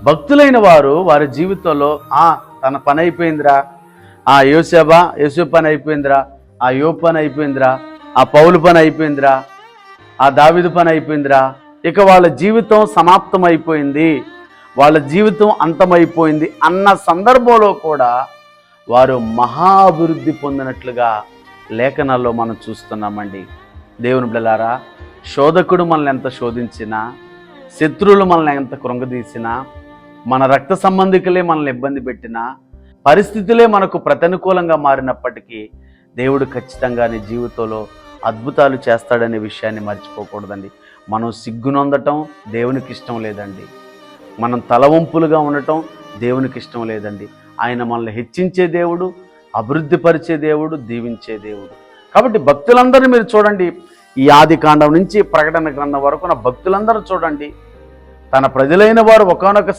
భక్తులైన వారు వారి జీవితంలో తన పని అయిపోయిందిరా, యోసేపు పని అయిపోయిందిరా, యోబు పని అయిపోయిందిరా, పౌలు పని అయిపోయిందిరా, దావీదు పని అయిపోయిందిరా, ఇక వాళ్ళ జీవితం సమాప్తం అయిపోయింది, వాళ్ళ జీవితం అంతమైపోయింది అన్న సందర్భంలో కూడా వారు మహా అభివృద్ధి పొందినట్లుగా లేఖనాల్లో మనం చూస్తున్నామండి. దేవుని బిడ్డలారా, శోధకుడు మనల్ని ఎంత శోధించినా, శత్రువులు మనల్ని ఎంత కృంగదీసినా, మన రక్త సంబంధికులే మనల్ని ఇబ్బంది పెట్టినా, పరిస్థితులే మనకు ప్రతికూలంగా మారినప్పటికీ దేవుడు ఖచ్చితంగా నీ జీవితంలో అద్భుతాలు చేస్తాడనే విషయాన్ని మర్చిపోకూడదండి. మనం సిగ్గునొందటం దేవునికి ఇష్టం లేదండి. మనం తలవంపులుగా ఉండటం దేవునికి ఇష్టం లేదండి. ఆయన మనల్ని హెచ్చించే దేవుడు, అభివృద్ధిపరిచే దేవుడు, దీవించే దేవుడు. కాబట్టి భక్తులందరినీ మీరు చూడండి, ఈ ఆదికాండం నుంచి ప్రకటన గ్రంథం వరకు నా భక్తులందరూ చూడండి, తన ప్రజలైన వారు ఒకానొక